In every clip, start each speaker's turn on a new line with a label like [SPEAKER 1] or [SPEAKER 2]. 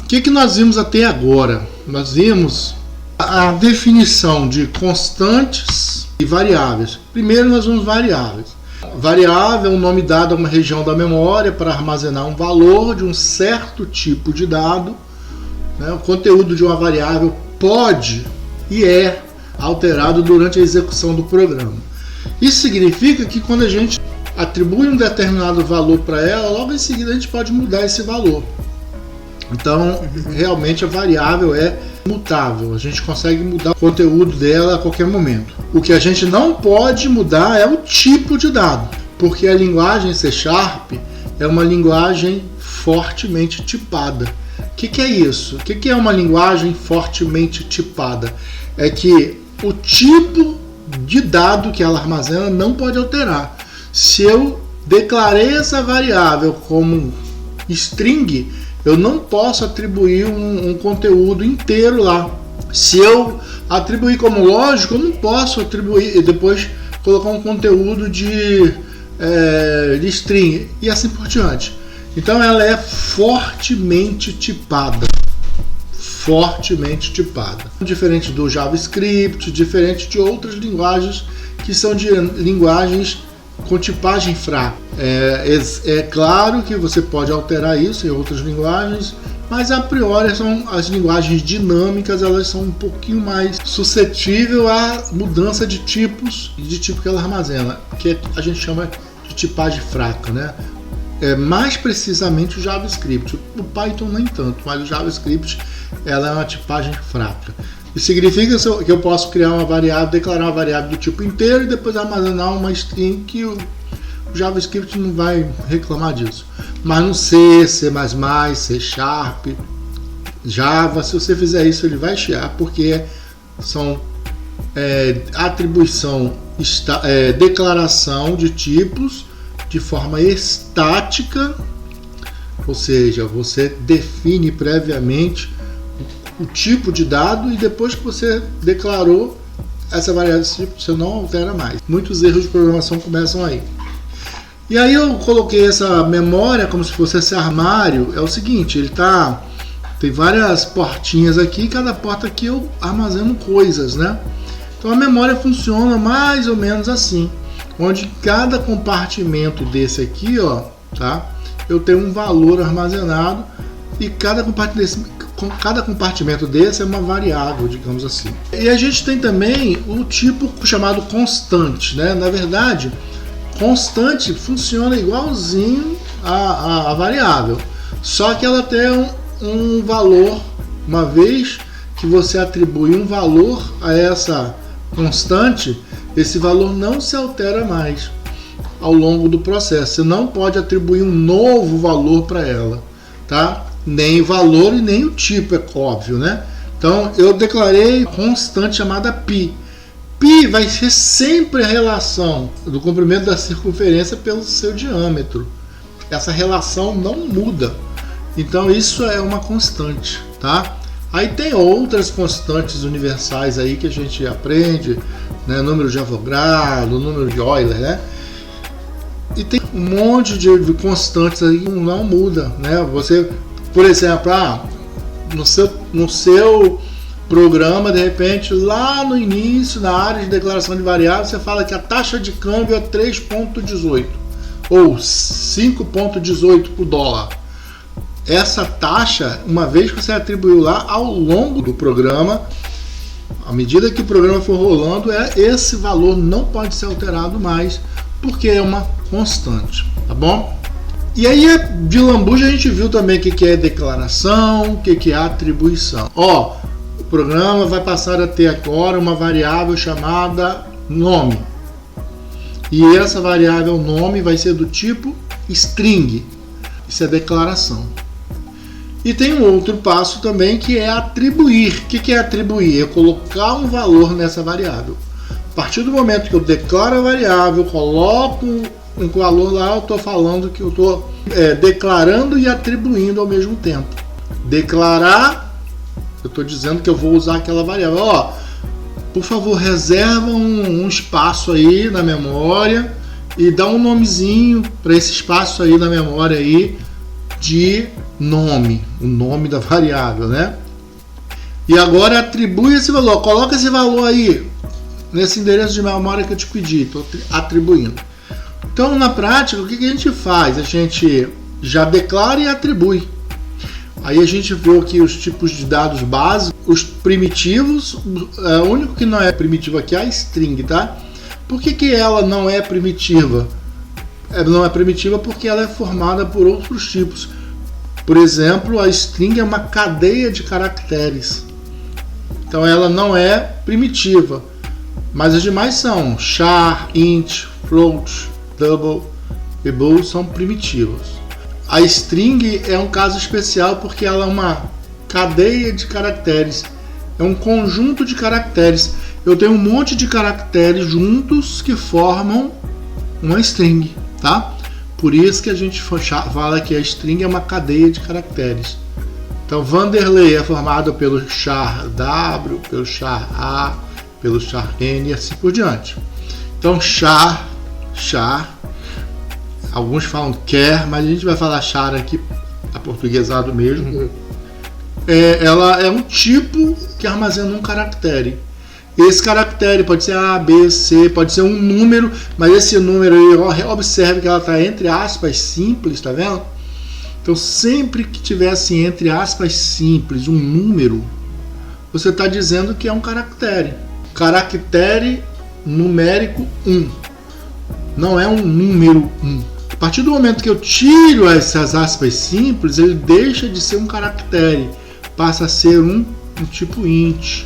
[SPEAKER 1] que nós vimos até agora? Nós vimos a definição de constantes e variáveis. Primeiro nós vimos variáveis. Variável é um nome dado a uma região da memória para armazenar um valor de um certo tipo de dado. O conteúdo de uma variável pode e é alterado durante a execução do programa. Isso significa que quando a gente atribui um determinado valor para ela, logo em seguida a gente pode mudar esse valor. Então, realmente a variável é mutável. A gente consegue mudar o conteúdo dela a qualquer momento. O que a gente não pode mudar é o tipo de dado, porque a linguagem C# é uma linguagem fortemente tipada. O que é isso? O que é uma linguagem fortemente tipada? É que o tipo de dado que ela armazena não pode alterar. Se eu declarei essa variável como string, eu não posso atribuir um conteúdo inteiro lá. Se eu atribuir como lógico, eu não posso atribuir e depois colocar um conteúdo de string e assim por diante. Então ela é fortemente tipada. Fortemente tipada. Diferente do JavaScript, diferente de outras linguagens que são de linguagens com tipagem fraca. É claro que você pode alterar isso em outras linguagens, mas a priori são as linguagens dinâmicas, elas são um pouquinho mais suscetíveis à mudança de tipos e de tipo que ela armazena, que a gente chama de tipagem fraca, né? Mais precisamente o JavaScript. O Python nem tanto, mas o JavaScript ela é uma tipagem fraca. Isso significa que eu posso criar uma variável, declarar uma variável do tipo inteiro e depois armazenar uma string que o JavaScript não vai reclamar disso. Mas no C, C++, C#, Java, se você fizer isso ele vai chiar, porque são atribuição, declaração de tipos de forma estática, ou seja, você define previamente o tipo de dado e depois que você declarou essa variável desse tipo, você não altera mais. Muitos erros de programação começam aí. E aí eu coloquei essa memória como se fosse esse armário. É o seguinte, ele tem várias portinhas aqui, e cada porta aqui eu armazeno coisas, né? Então a memória funciona mais ou menos assim, onde cada compartimento desse aqui, ó, tá? Eu tenho um valor armazenado e cada compartimento desse é uma variável, digamos assim. E a gente tem também o tipo chamado constante, né? Na verdade, constante funciona igualzinho a variável, só que ela tem um valor. Uma vez que você atribui um valor a essa constante, esse valor não se altera mais ao longo do processo. Você não pode atribuir um novo valor para ela, tá? Nem o valor e nem o tipo, é óbvio, né? Então eu declarei constante chamada π. Π vai ser sempre a relação do comprimento da circunferência pelo seu diâmetro. Essa relação não muda. Então isso é uma constante, tá? Aí tem outras constantes universais aí que a gente aprende, né? Número de Avogadro, número de Euler, né? E tem um monte de constantes aí que não muda, né? Você, por exemplo, no seu programa, de repente, lá no início, na área de declaração de variáveis, você fala que a taxa de câmbio é 3,18 ou 5,18 por dólar. Essa taxa, uma vez que você atribuiu lá, ao longo do programa, à medida que o programa for rolando, esse valor não pode ser alterado mais, porque é uma constante, tá bom? E aí, de lambuja, a gente viu também o que é declaração, o que é atribuição. Ó, o programa vai passar a ter agora uma variável chamada nome. E essa variável nome vai ser do tipo string. Isso é declaração. E tem um outro passo também que é atribuir. O que é atribuir? É colocar um valor nessa variável. A partir do momento que eu declaro a variável, coloco um valor lá, eu estou falando que eu estou declarando e atribuindo ao mesmo tempo. Declarar, eu estou dizendo que eu vou usar aquela variável. Ó, por favor, reserva um espaço aí na memória e dá um nomezinho para esse espaço aí na memória aí de nome, o nome da variável, né? E agora atribui esse valor, coloca esse valor aí nesse endereço de memória que eu te pedi, estou atribuindo. Então, na prática, o que a gente faz? A gente já declara e atribui. Aí a gente vê aqui os tipos de dados básicos, os primitivos. O único que não é primitivo aqui é a string, tá? Por que ela não é primitiva? Ela não é primitiva porque ela é formada por outros tipos. Por exemplo, a string é uma cadeia de caracteres. Então ela não é primitiva. Mas as demais são char, int, float, double e bool são primitivas. A string é um caso especial porque ela é uma cadeia de caracteres. É um conjunto de caracteres. Eu tenho um monte de caracteres juntos que formam uma string, tá? Por isso que a gente fala que a string é uma cadeia de caracteres. Então, Vanderlei é formado pelo char W, pelo char A, pelo char N e assim por diante. Então, char, alguns falam quer, mas a gente vai falar char aqui, aportuguesado mesmo. Ela é um tipo que armazena um caractere. Esse caractere pode ser A, B, C, pode ser um número, mas esse número aí, observe que ela está entre aspas simples, tá vendo? Então, sempre que tiver assim, entre aspas simples, um número, você está dizendo que é um caractere. Caractere numérico 1. Não é um número 1. A partir do momento que eu tiro essas aspas simples, ele deixa de ser um caractere. Passa a ser um tipo int,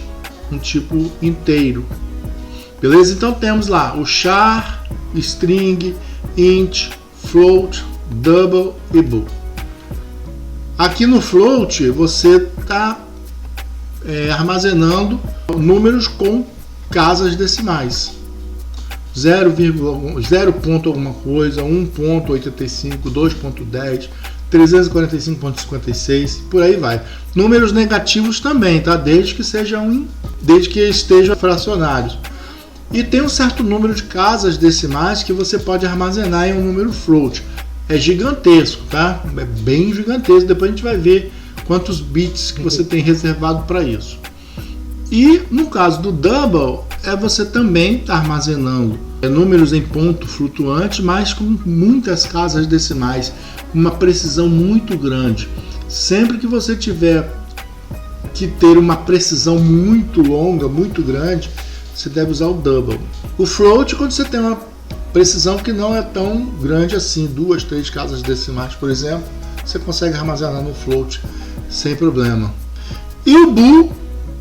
[SPEAKER 1] um tipo inteiro. Beleza? Então temos lá o char, string, int, float, double e bool. Aqui no float você está armazenando números com casas decimais. 0, ponto alguma coisa, 1.85, 2.10, 345.56, por aí vai. Números negativos também, tá? Desde que estejam fracionários. E tem um certo número de casas decimais que você pode armazenar em um número float. É gigantesco, tá? É bem gigantesco. Depois a gente vai ver quantos bits que você tem reservado para isso. E no caso do double, você também está armazenando números em ponto flutuante, mas com muitas casas decimais, uma precisão muito grande. Sempre que você tiver que ter uma precisão muito longa, muito grande, você deve usar o double. O float, quando você tem uma precisão que não é tão grande assim, 2, 3 casas decimais, por exemplo, você consegue armazenar no float sem problema. E o bool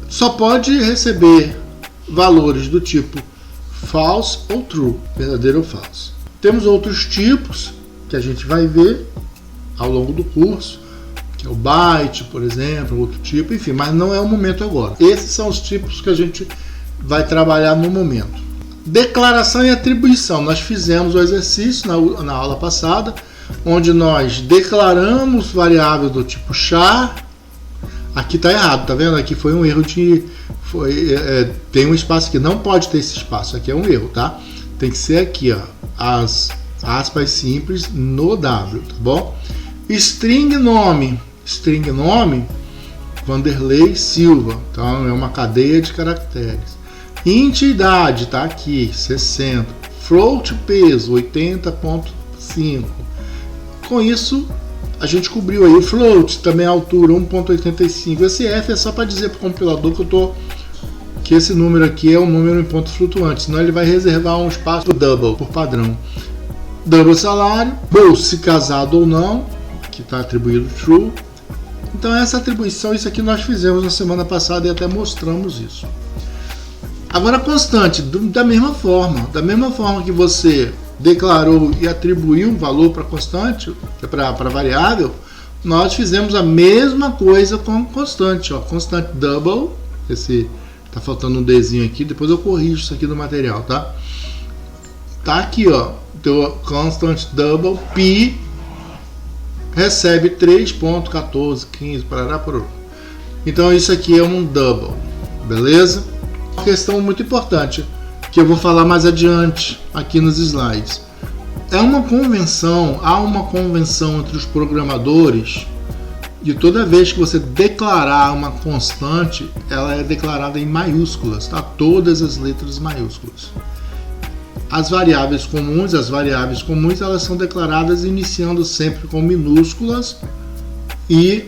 [SPEAKER 1] só pode receber valores do tipo false ou true, verdadeiro ou falso. Temos outros tipos que a gente vai ver ao longo do curso, que é o byte, por exemplo, outro tipo, enfim, mas não é o momento agora. Esses são os tipos que a gente vai trabalhar no momento. Declaração e atribuição. Nós fizemos o exercício na aula passada, onde nós declaramos variável do tipo char. Aqui está errado, tá vendo? Aqui foi um erro tem um espaço que não pode ter esse espaço. Aqui é um erro, tá? Tem que ser aqui, ó, as aspas simples no W, tá bom? String nome, Vanderlei Silva, então é uma cadeia de caracteres. Int idade, tá aqui, 60. Float peso, 80.5. Com isso, a gente cobriu aí o float, também a altura 1.85. Esse F é só para dizer para o compilador que esse número aqui é um número em ponto flutuante, senão ele vai reservar um espaço para double, por padrão. Double salário, bool se casado ou não, que está atribuído true. Então essa atribuição, isso aqui nós fizemos na semana passada e até mostramos isso. Agora constante, da mesma forma que você declarou e atribuiu um valor para constante, para variável, nós fizemos a mesma coisa com constante, ó, constante double, tá faltando um Dzinho aqui, depois eu corrijo isso aqui no material, tá? Tá aqui, ó, teu constant double pi recebe 3.1415 parará por. Então isso aqui é um double, beleza? Uma questão muito importante que eu vou falar mais adiante aqui nos slides. Há uma convenção entre os programadores E toda vez que você declarar uma constante, ela é declarada em maiúsculas, tá? Todas as letras maiúsculas. As variáveis comuns, elas são declaradas iniciando sempre com minúsculas e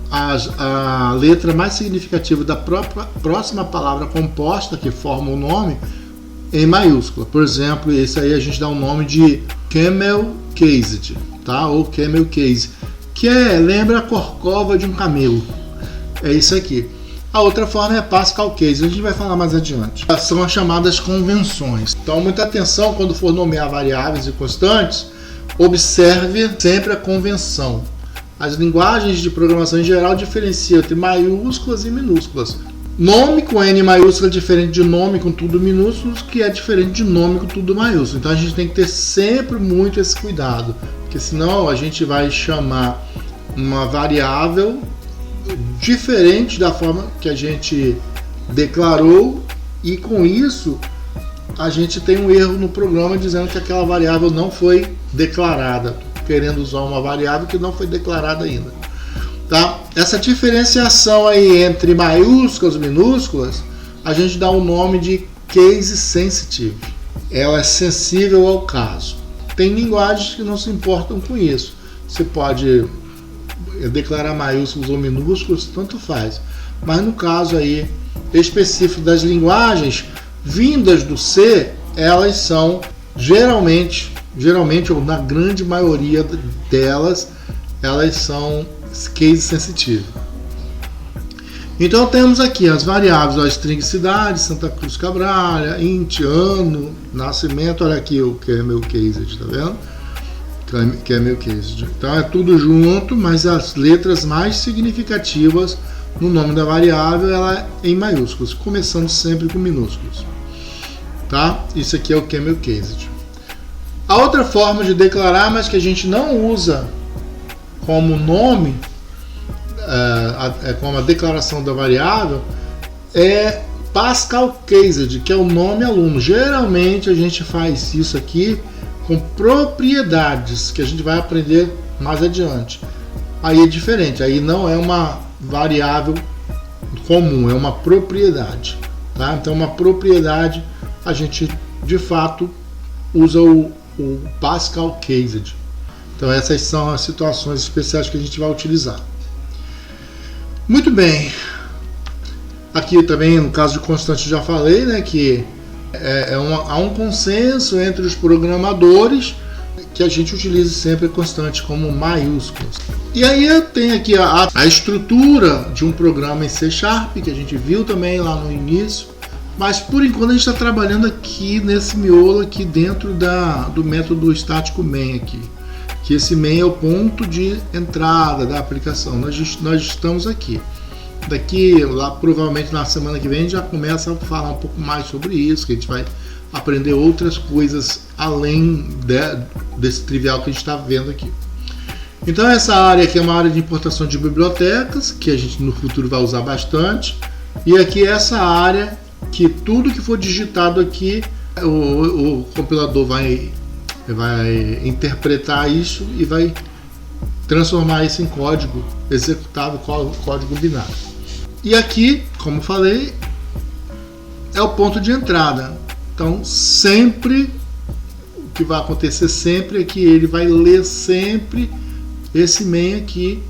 [SPEAKER 1] a letra mais significativa da próxima palavra composta que forma o nome em maiúscula. Por exemplo, esse aí a gente dá o nome de camel cased, tá? Ou camel case, que lembra a corcova de um camelo. É isso aqui. A outra forma é Pascal case, a gente vai falar mais adiante. São as chamadas convenções. Então, muita atenção quando for nomear variáveis e constantes, observe sempre a convenção. As linguagens de programação em geral diferenciam entre maiúsculas e minúsculas. Nome com N maiúsculo é diferente de nome com tudo minúsculo, que é diferente de nome com tudo maiúsculo. Então a gente tem que ter sempre muito esse cuidado, porque senão a gente vai chamar uma variável diferente da forma que a gente declarou, e com isso a gente tem um erro no programa dizendo que aquela variável não foi declarada, querendo usar uma variável que não foi declarada ainda. Tá? Essa diferenciação aí entre maiúsculas e minúsculas, a gente dá o nome de case sensitive. Ela é sensível ao caso. Tem linguagens que não se importam com isso. Você pode declarar maiúsculos ou minúsculos, tanto faz. Mas no caso aí específico das linguagens vindas do C, elas são geralmente ou na grande maioria delas, elas são case sensitive. Então temos aqui as variáveis, a string cidade, Santa Cruz Cabral, int, ano, nascimento, olha aqui o camel cased, tá vendo? Camel cased. Então é tudo junto, mas as letras mais significativas no nome da variável, ela é em maiúsculos, começando sempre com minúsculos. Tá? Isso aqui é o camel cased. A outra forma de declarar, mas que a gente não usa como nome, como a declaração da variável, é Pascal cased, que é o nome aluno. Geralmente a gente faz isso aqui com propriedades, que a gente vai aprender mais adiante. Aí é diferente, aí não é uma variável comum, é uma propriedade. Tá? Então uma propriedade a gente de fato usa o Pascal cased. Então essas são as situações especiais que a gente vai utilizar. Muito bem. Aqui também, no caso de constante, já falei, né, que há um consenso entre os programadores que a gente utilize sempre a constante como maiúsculas. E aí tem aqui a estrutura de um programa em C#, que a gente viu também lá no início. Mas por enquanto a gente está trabalhando aqui nesse miolo aqui dentro do método estático main aqui. Que esse main é o ponto de entrada da aplicação. Nós estamos aqui. Lá provavelmente na semana que vem a gente já começa a falar um pouco mais sobre isso, que a gente vai aprender outras coisas além desse trivial que a gente está vendo aqui. Então essa área aqui é uma área de importação de bibliotecas, que a gente no futuro vai usar bastante. E aqui essa área que tudo que for digitado aqui, o compilador vai interpretar isso e vai transformar isso em código executável, código binário. E aqui, como falei, é o ponto de entrada. Então, sempre, o que vai acontecer sempre é que ele vai ler sempre esse main aqui,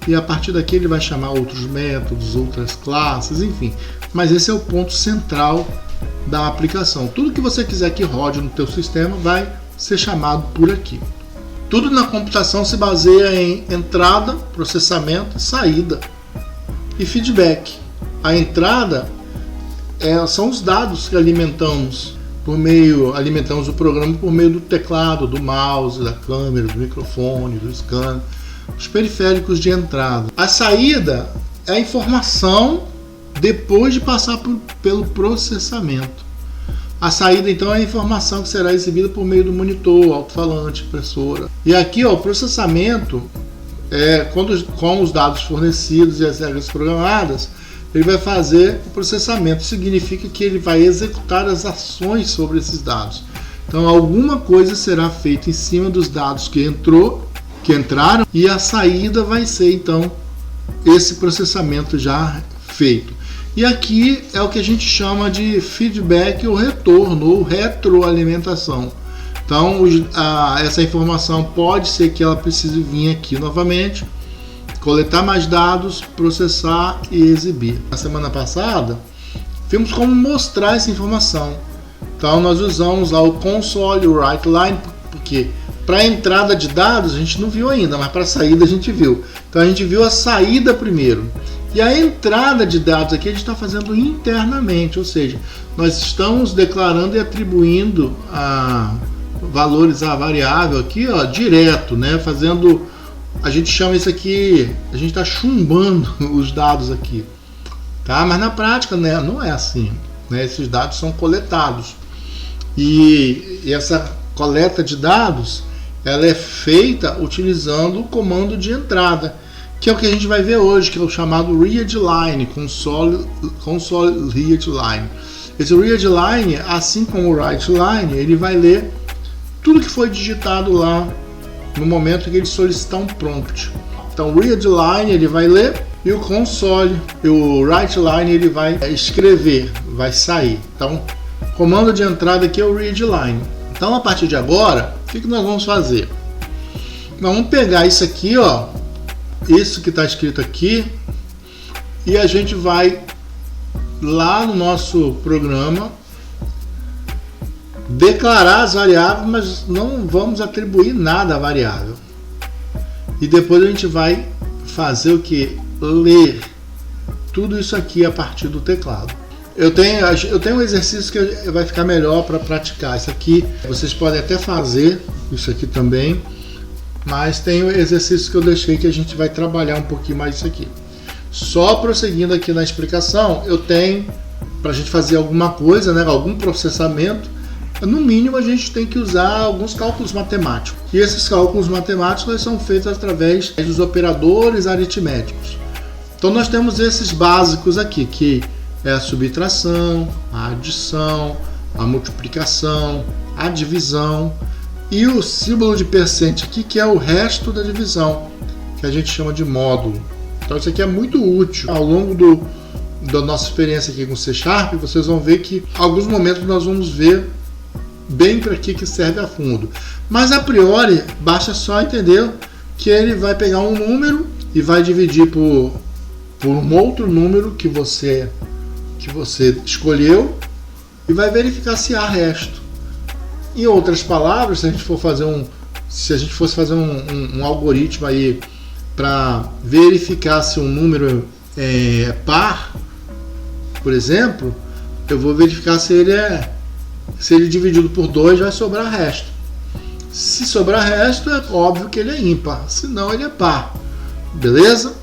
[SPEAKER 1] e a partir daqui ele vai chamar outros métodos, outras classes, enfim. Mas esse é o ponto central da aplicação. Tudo que você quiser que rode no teu sistema vai ser chamado por aqui. Tudo na computação se baseia em entrada, processamento, saída e feedback. A entrada são os dados que alimentamos o programa por meio do teclado, do mouse, da câmera, do microfone, do scanner, os periféricos de entrada. A saída é a informação depois de passar pelo processamento. A saída, então, é a informação que será exibida por meio do monitor, alto-falante, impressora. E aqui, o processamento, com os dados fornecidos e as regras programadas, ele vai fazer o processamento. Significa que ele vai executar as ações sobre esses dados. Então, alguma coisa será feita em cima dos dados que entraram, e a saída vai ser, então, esse processamento já feito. E aqui é o que a gente chama de feedback ou retorno ou retroalimentação. Então essa informação pode ser que ela precise vir aqui novamente, coletar mais dados, processar e exibir. Na semana passada vimos como mostrar essa informação. Então nós usamos lá o console write line, porque para a entrada de dados a gente não viu ainda, mas para a saída a gente viu. Então a gente viu a saída primeiro. E a entrada de dados aqui a gente está fazendo internamente, ou seja, nós estamos declarando e atribuindo valores à variável aqui, ó, direto, né? Fazendo, a gente chama isso aqui, a gente está chumbando os dados aqui, tá? Mas na prática, né, não é assim, né? Esses dados são coletados e essa coleta de dados ela é feita utilizando o comando de entrada, que é o que a gente vai ver hoje, que é o chamado readline, console readline. Esse readline, assim como o writeline, ele vai ler tudo que foi digitado lá no momento que ele solicitar um prompt. Então o readline ele vai ler e o console, o writeline ele vai escrever, vai sair. Então comando de entrada aqui é o readline. Então a partir de agora, o que nós vamos fazer? Nós vamos pegar isso aqui, ó, isso que está escrito aqui, e a gente vai lá no nosso programa declarar as variáveis, mas não vamos atribuir nada à variável. E depois a gente vai fazer o que? Ler tudo isso aqui a partir do teclado. Eu tenho um exercício que vai ficar melhor para praticar. Isso aqui vocês podem até fazer, isso aqui também, mas tem um exercício que eu deixei que a gente vai trabalhar um pouquinho mais isso aqui. Só prosseguindo aqui na explicação, eu tenho, para a gente fazer alguma coisa, né, algum processamento, no mínimo a gente tem que usar alguns cálculos matemáticos. E esses cálculos matemáticos são feitos através dos operadores aritméticos. Então nós temos esses básicos aqui, que é a subtração, a adição, a multiplicação, a divisão e o símbolo de percent aqui, que é o resto da divisão, que a gente chama de módulo. Então isso aqui é muito útil. Ao longo da nossa experiência aqui com C#, vocês vão ver que em alguns momentos nós vamos ver bem para que serve a fundo. Mas a priori, basta só entender que ele vai pegar um número e vai dividir por um outro número que você escolheu e vai verificar se há resto. Em outras palavras, se a gente fosse fazer um algoritmo aí para verificar se um número é par, por exemplo, eu vou verificar se ele dividido por 2 vai sobrar resto. Se sobrar resto, é óbvio que ele é ímpar, senão ele é par. Beleza?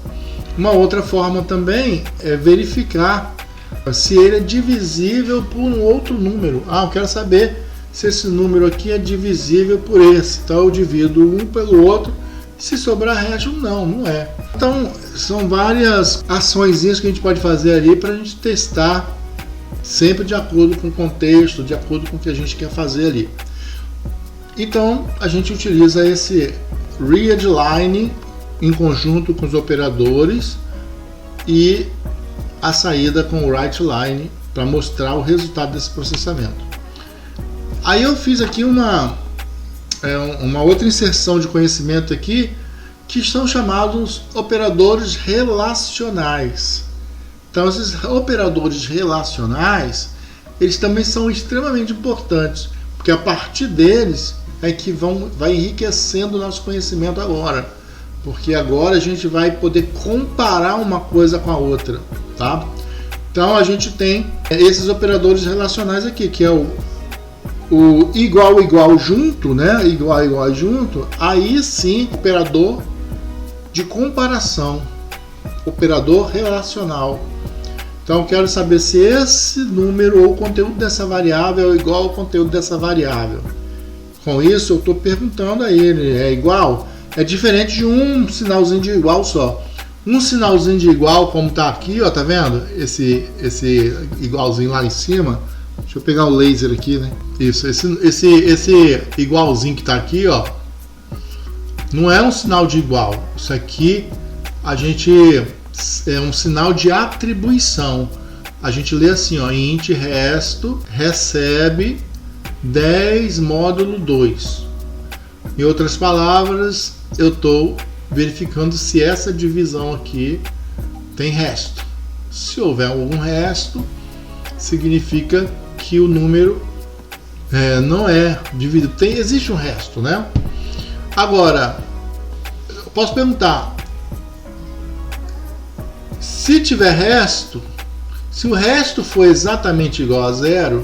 [SPEAKER 1] Uma outra forma também é verificar se ele é divisível por um outro número. Eu quero saber se esse número aqui é divisível por esse. Então eu divido um pelo outro. Se sobrar resto, não é. Então são várias açõezinhas que a gente pode fazer ali para a gente testar, sempre de acordo com o contexto, de acordo com o que a gente quer fazer ali. Então a gente utiliza esse readline em conjunto com os operadores e a saída com o writeline para mostrar o resultado desse processamento. Aí eu fiz aqui uma outra inserção de conhecimento aqui, que são chamados operadores relacionais. Então esses operadores relacionais, eles também são extremamente importantes, porque a partir deles é que vai enriquecendo o nosso conhecimento agora, porque agora a gente vai poder comparar uma coisa com a outra, tá? Então a gente tem esses operadores relacionais aqui, que é o igual junto, né? Igual junto, aí sim, operador de comparação, operador relacional. Então eu quero saber se esse número ou o conteúdo dessa variável é igual ao conteúdo dessa variável. Com isso eu estou perguntando a ele, é igual? É diferente de um sinalzinho de igual só. Um sinalzinho de igual, como está aqui, ó, tá vendo? Esse igualzinho lá em cima. Deixa eu pegar o laser aqui, né? Isso, esse igualzinho que está aqui, ó, não é um sinal de igual. Isso aqui a gente é um sinal de atribuição. A gente lê assim, ó, int resto recebe 10 módulo 2. Em outras palavras, eu estou verificando se essa divisão aqui tem resto. Se houver algum resto, significa que o número não é dividido. Existe um resto, né? Agora, eu posso perguntar, se tiver resto, se o resto for exatamente igual a 0,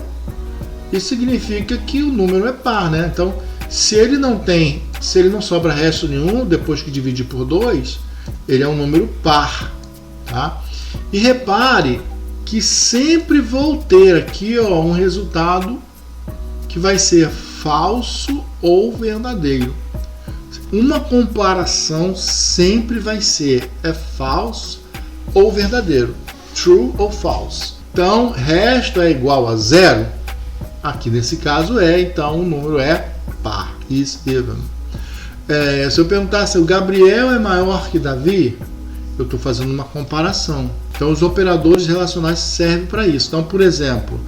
[SPEAKER 1] isso significa que o número é par, né? Então, se ele não sobra resto nenhum depois que dividir por 2, ele é um número par, tá? E repare que sempre vou ter aqui, ó, um resultado que vai ser falso ou verdadeiro. Uma comparação sempre vai ser falso ou verdadeiro, true ou false. Então, resto é igual a 0. Aqui nesse caso então o número é par, is even. Se eu perguntar se o Gabriel é maior que Davi, eu estou fazendo uma comparação. Então os operadores relacionais servem para isso. Então, por exemplo,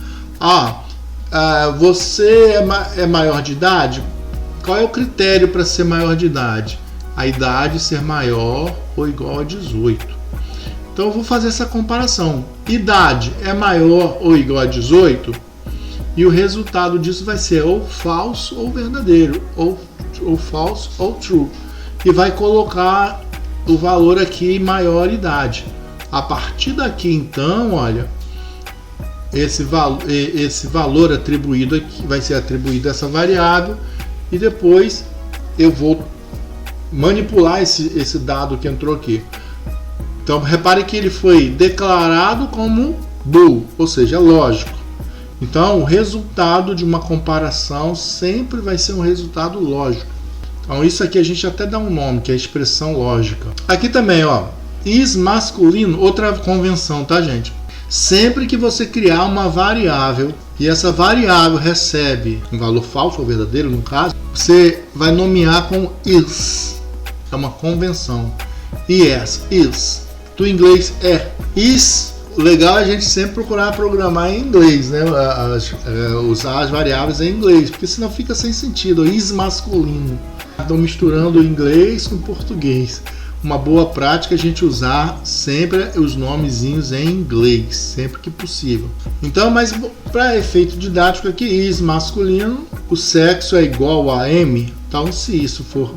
[SPEAKER 1] você é maior de idade? Qual é o critério para ser maior de idade? A idade ser maior ou igual a 18. Então eu vou fazer essa comparação. Idade é maior ou igual a 18? E o resultado disso vai ser ou falso ou verdadeiro, ou false ou true. E vai colocar o valor aqui em maior idade. A partir daqui, então, olha, esse valor atribuído aqui vai ser atribuído a essa variável, e depois eu vou manipular esse dado que entrou aqui. Então, repare que ele foi declarado como bool, ou seja, lógico. Então, o resultado de uma comparação sempre vai ser um resultado lógico. Então, isso aqui a gente até dá um nome, que é a expressão lógica. Aqui também, ó, is masculino, outra convenção, tá, gente? Sempre que você criar uma variável e essa variável recebe um valor falso ou verdadeiro, no caso, você vai nomear com is. É uma convenção. Yes, is. Do inglês é. Is. O legal é a gente sempre procurar programar em inglês, né? Usar as variáveis em inglês, porque senão fica sem sentido. Is masculino. Estão misturando inglês com português. Uma boa prática é a gente usar sempre os nomezinhos em inglês, sempre que possível. Então, mas para efeito didático aqui, is masculino, o sexo é igual a M. Então, se isso for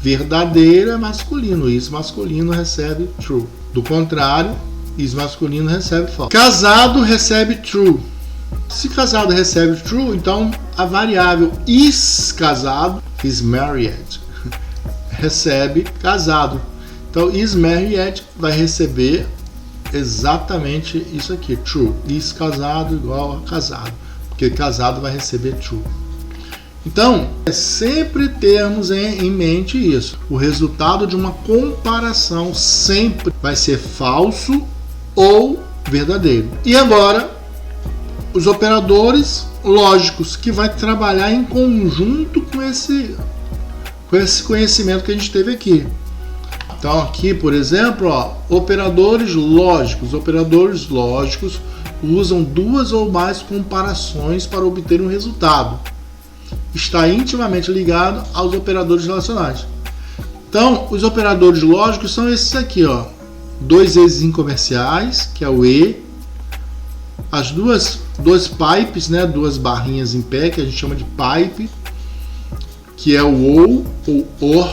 [SPEAKER 1] verdadeiro, é masculino. Is masculino recebe true. Do contrário, is masculino recebe false. Casado recebe true. Se casado recebe true, então a variável is casado, is married, recebe casado. Então is married vai receber exatamente isso aqui, true. Is casado igual a casado, porque casado vai receber true. Então, é sempre termos em mente isso. O resultado de uma comparação sempre vai ser falso ou verdadeiro. E agora, os operadores lógicos, que vai trabalhar em conjunto com esse conhecimento que a gente teve aqui. Então aqui, por exemplo, ó, operadores lógicos. Operadores lógicos usam duas ou mais comparações para obter um resultado. Está intimamente ligado aos operadores relacionais. Então, os operadores lógicos são esses aqui, ó. Dois e's comerciais, que é o e, as duas pipes, né, duas barrinhas em pé, que a gente chama de pipe, que é o ou or,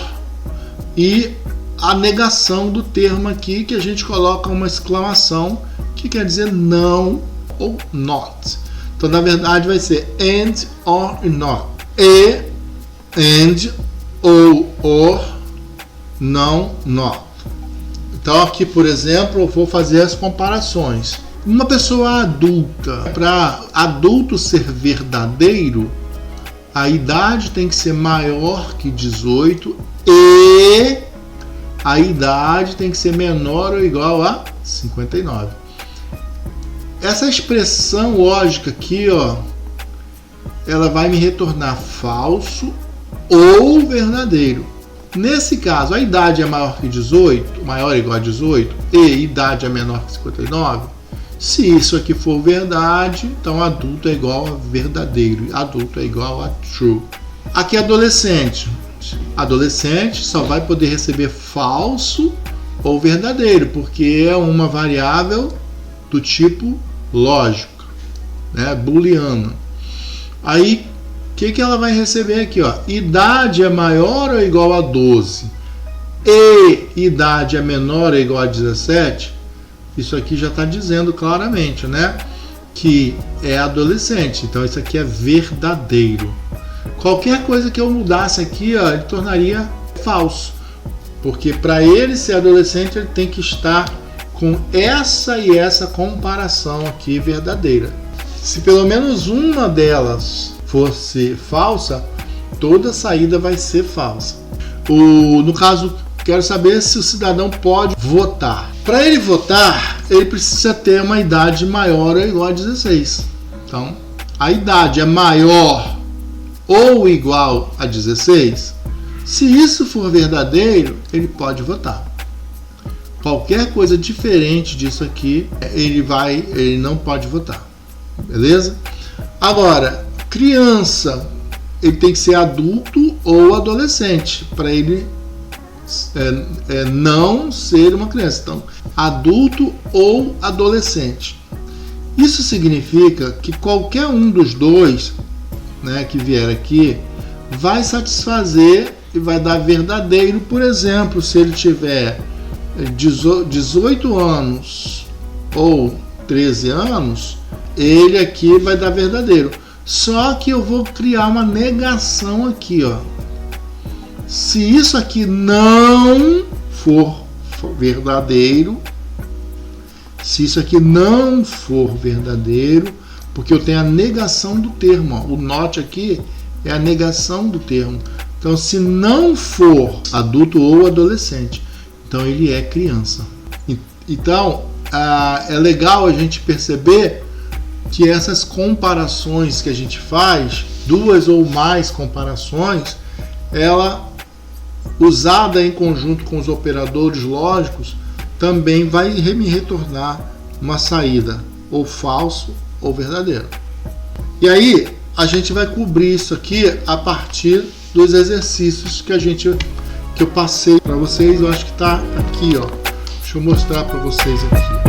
[SPEAKER 1] e a negação do termo aqui, que a gente coloca uma exclamação, que quer dizer não ou not. Então, na verdade, vai ser and or not. E, and, ou, or, não, not. Então, aqui, por exemplo, eu vou fazer as comparações. Uma pessoa adulta, para adulto ser verdadeiro, a idade tem que ser maior que 18 e a idade tem que ser menor ou igual a 59. Essa expressão lógica aqui, ó, ela vai me retornar falso ou verdadeiro. Nesse caso, a idade é maior que 18, maior ou igual a 18, e idade é menor que 59, se isso aqui for verdade, então adulto é igual a verdadeiro, adulto é igual a true. Aqui adolescente. Adolescente só vai poder receber falso ou verdadeiro, porque é uma variável do tipo lógico, né, booleana. Aí, o que ela vai receber aqui? Ó? Idade é maior ou igual a 12 e idade é menor ou igual a 17, isso aqui já está dizendo claramente, né, que é adolescente. Então, isso aqui é verdadeiro. Qualquer coisa que eu mudasse aqui, ó, ele tornaria falso. Porque para ele ser adolescente, ele tem que estar com essa e essa comparação aqui verdadeira. Se pelo menos uma delas fosse falsa, toda saída vai ser falsa. No caso, quero saber se o cidadão pode votar. Para ele votar, ele precisa ter uma idade maior ou igual a 16. Então, a idade é maior ou igual a 16, se isso for verdadeiro, ele pode votar. Qualquer coisa diferente disso aqui, ele não pode votar. Beleza? Agora, criança, ele tem que ser adulto ou adolescente para ele não ser uma criança. Então, adulto ou adolescente. Isso significa que qualquer um dos dois, né, que vier aqui vai satisfazer e vai dar verdadeiro. Por exemplo, se ele tiver 18 anos ou 13 anos, ele aqui vai dar verdadeiro. Só que eu vou criar uma negação aqui, ó. Se isso aqui não for verdadeiro, se isso aqui não for verdadeiro, porque eu tenho a negação do termo, ó. O not aqui é a negação do termo. Então, se não for adulto ou adolescente, então ele é criança. Então, é legal a gente perceber que essas comparações que a gente faz, duas ou mais comparações, ela, usada em conjunto com os operadores lógicos, também vai me retornar uma saída, ou falso ou verdadeiro. E aí, a gente vai cobrir isso aqui a partir dos exercícios que eu passei para vocês. Eu acho que está aqui, ó. Deixa eu mostrar para vocês aqui.